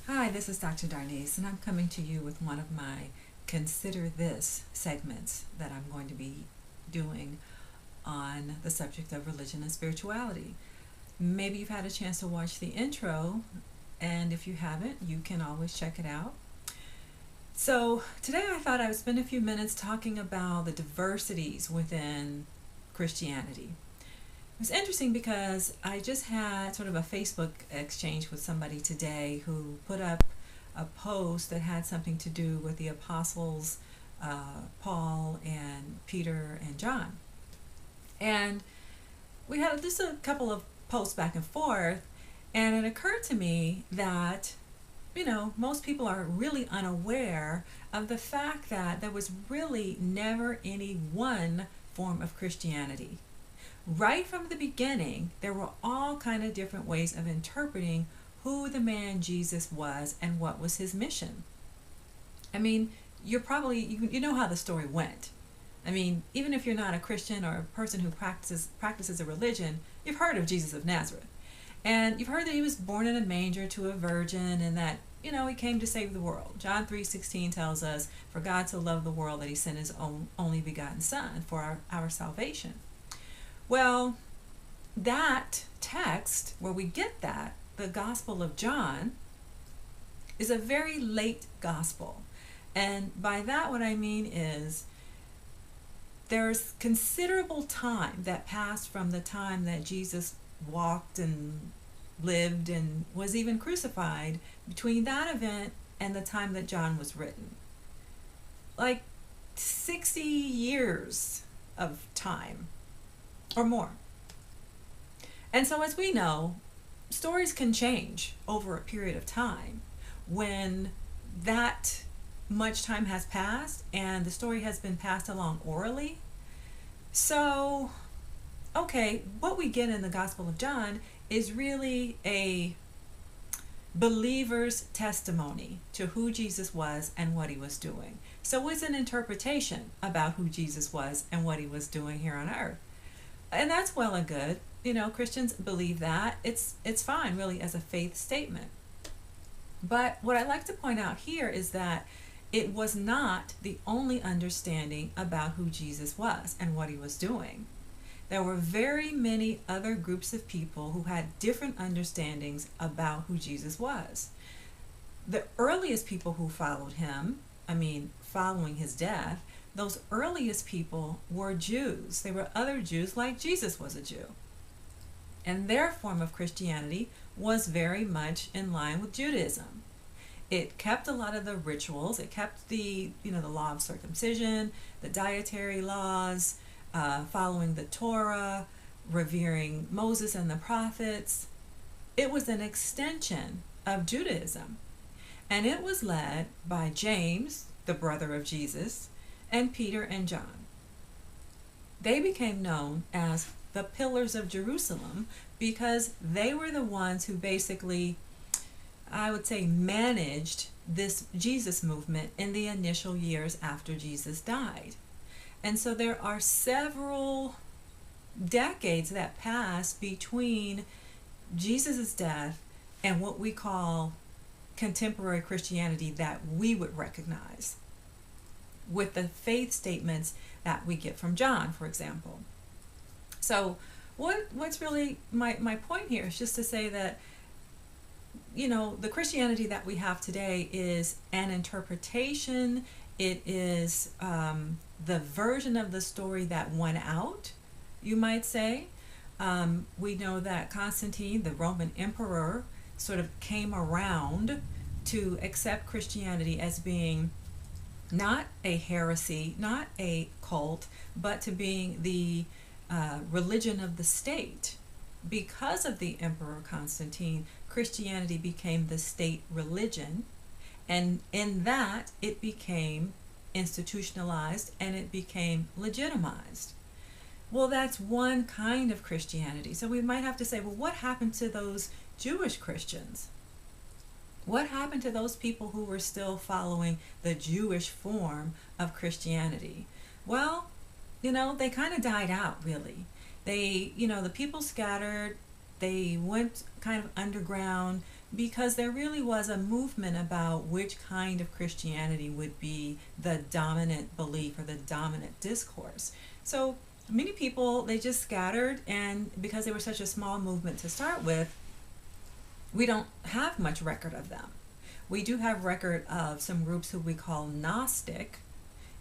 Hi, this is Dr. Darnise, and I'm coming to you with one of my Consider This segments that I'm going to be doing on the subject of religion and spirituality. Maybe you've had a chance to watch the intro, and if you haven't, you can always check it out. So, today I thought I would spend a few minutes talking about the diversities within Christianity. It was interesting because I just had sort of a Facebook exchange with somebody today who put up a post that had something to do with the apostles Paul and Peter and John. And we had just a couple of posts back and forth, and it occurred to me that, most people are really unaware of the fact that there was really never any one form of Christianity. Right from the beginning, there were all kind of different ways of interpreting who the man Jesus was and what was his mission. I mean, you know how the story went. I mean, even if you're not a Christian or a person who practices a religion, you've heard of Jesus of Nazareth. And you've heard that he was born in a manger to a virgin and that, he came to save the world. John 3:16 tells us, "For God so loved the world that he sent his only begotten son for our salvation." Well, that text where we get that, the Gospel of John, is a very late gospel. And by that, what I mean is there's considerable time that passed from the time that Jesus walked and lived and was even crucified between that event and the time that John was written. Like 60 years of time or more. And so, as we know, stories can change over a period of time when that much time has passed and the story has been passed along orally. So, okay, what we get in the Gospel of John is really a believer's testimony to who Jesus was and what he was doing. So, it's an interpretation about who Jesus was and what he was doing here on earth. And that's well and good. Christians believe that. It's fine, really, as a faith statement. But what I like to point out here is that it was not the only understanding about who Jesus was and what he was doing. There were very many other groups of people who had different understandings about who Jesus was. The earliest people who followed him, following his death, those earliest people were Jews. They were other Jews like Jesus was a Jew. And their form of Christianity was very much in line with Judaism. It kept a lot of the rituals. It kept the law of circumcision, the dietary laws, following the Torah, revering Moses and the prophets. It was an extension of Judaism. And it was led by James, the brother of Jesus, and Peter and John. They became known as the Pillars of Jerusalem because they were the ones who basically, I would say, managed this Jesus movement in the initial years after Jesus died. And so there are several decades that pass between Jesus' death and what we call contemporary Christianity that we would recognize with the faith statements that we get from John, for example. So what's really my point here is just to say that, the Christianity that we have today is an interpretation. It is the version of the story that won out, you might say. We know that Constantine, the Roman emperor, sort of came around to accept Christianity as being not a heresy, not a cult, but to being the religion of the state. Because of the Emperor Constantine, Christianity became the state religion, and in that it became institutionalized and it became legitimized. Well, that's one kind of Christianity. So we might have to say, well, what happened to those Jewish Christians? What happened to those people who were still following the Jewish form of Christianity? Well, they kind of died out, really. The people scattered, they went kind of underground, because there really was a movement about which kind of Christianity would be the dominant belief or the dominant discourse. So many people, they just scattered, and because they were such a small movement to start with, we don't have much record of them. We do have record of some groups who we call Gnostic,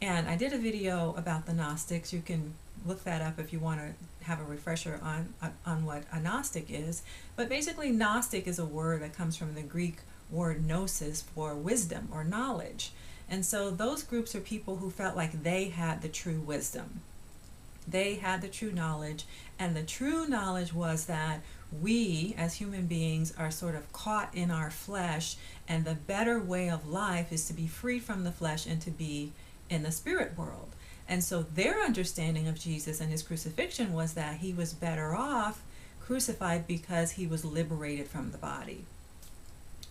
and I did a video about the Gnostics. You can look that up if you want to have a refresher on what a Gnostic is. But basically, Gnostic is a word that comes from the Greek word gnosis, for wisdom or knowledge. And so those groups are people who felt like they had the true wisdom. They had the true knowledge, and the true knowledge was that we as human beings are sort of caught in our flesh, and the better way of life is to be free from the flesh and to be in the spirit world. And so their understanding of Jesus and his crucifixion was that he was better off crucified because he was liberated from the body.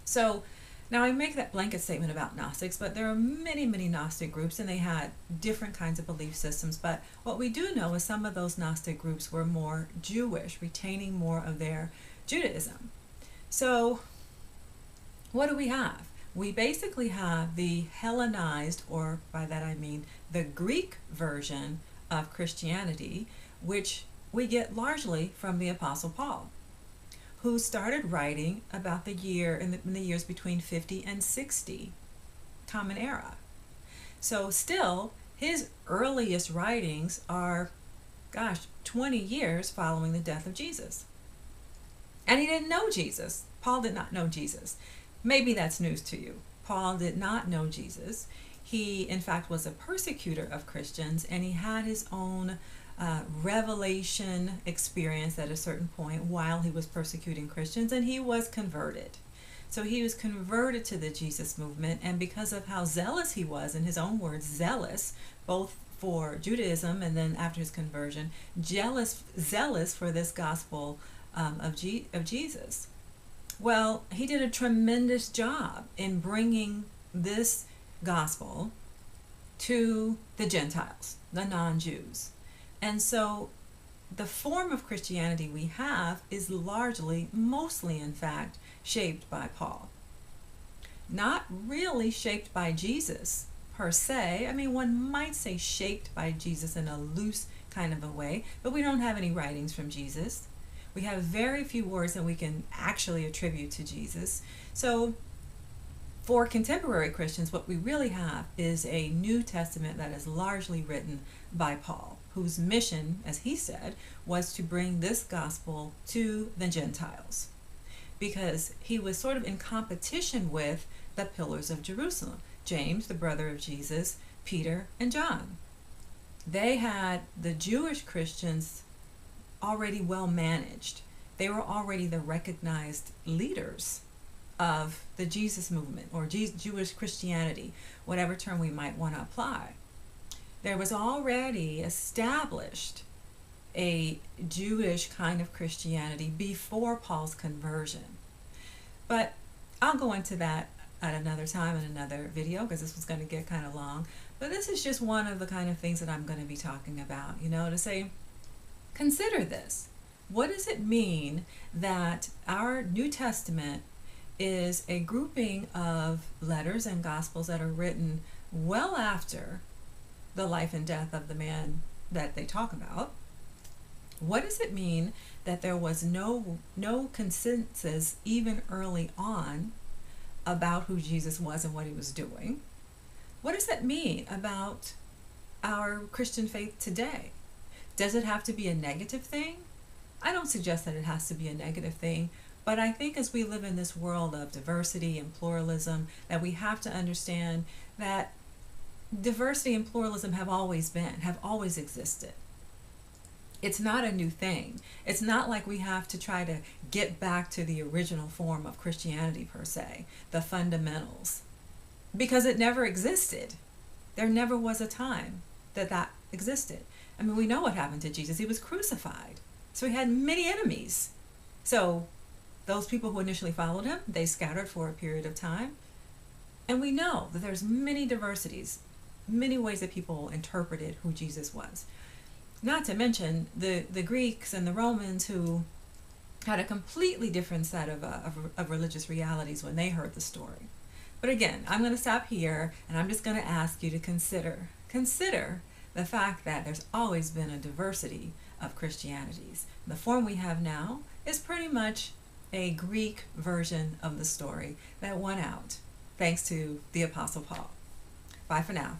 So now I make that blanket statement about Gnostics, but there are many, many Gnostic groups, and they had different kinds of belief systems. But what we do know is some of those Gnostic groups were more Jewish, retaining more of their Judaism. So what do we have? We basically have the Hellenized, or by that I mean the Greek version of Christianity, which we get largely from the Apostle Paul, who started writing about the year in the years between 50 and 60 Common Era. So still, his earliest writings are, 20 years following the death of Jesus. And he didn't know Jesus. Paul did not know Jesus. Maybe that's news to you. Paul did not know Jesus. He, in fact, was a persecutor of Christians, and he had his own revelation experience at a certain point while he was persecuting Christians, and he was converted. So he was converted to the Jesus movement, and because of how zealous he was, in his own words, zealous, both for Judaism and then after his conversion, zealous for this gospel of Jesus. Well, he did a tremendous job in bringing this gospel to the Gentiles, the non-Jews. And so the form of Christianity we have is largely, mostly in fact, shaped by Paul. Not really shaped by Jesus per se. I mean, one might say shaped by Jesus in a loose kind of a way, but we don't have any writings from Jesus. We have very few words that we can actually attribute to Jesus. So for contemporary Christians, what we really have is a New Testament that is largely written by Paul, whose mission, as he said, was to bring this gospel to the Gentiles, because he was sort of in competition with the pillars of Jerusalem, James, the brother of Jesus, Peter, and John. They had the Jewish Christians already well managed. They were already the recognized leaders of the Jesus movement, or Jewish Christianity, whatever term we might want to apply. There was already established a Jewish kind of Christianity before Paul's conversion. But I'll go into that at another time in another video, because this was going to get kind of long. But this is just one of the kind of things that I'm going to be talking about, to say, consider this. What does it mean that our New Testament is a grouping of letters and gospels that are written well after the life and death of the man that they talk about? What does it mean that there was no consensus even early on about who Jesus was and what he was doing? What does that mean about our Christian faith today? Does it have to be a negative thing? I don't suggest that it has to be a negative thing, but I think as we live in this world of diversity and pluralism, that we have to understand that diversity and pluralism have always existed. It's not a new thing. It's not like we have to try to get back to the original form of Christianity per se, the fundamentals, because it never existed. There never was a time that existed. I mean, we know what happened to Jesus. He was crucified. So he had many enemies. So those people who initially followed him, they scattered for a period of time. And we know that there's many diversities, many ways that people interpreted who Jesus was. Not to mention the Greeks and the Romans who had a completely different set of religious realities when they heard the story. But again, I'm going to stop here, and I'm just going to ask you to consider the fact that there's always been a diversity of Christianities. The form we have now is pretty much a Greek version of the story that won out thanks to the Apostle Paul. Bye for now.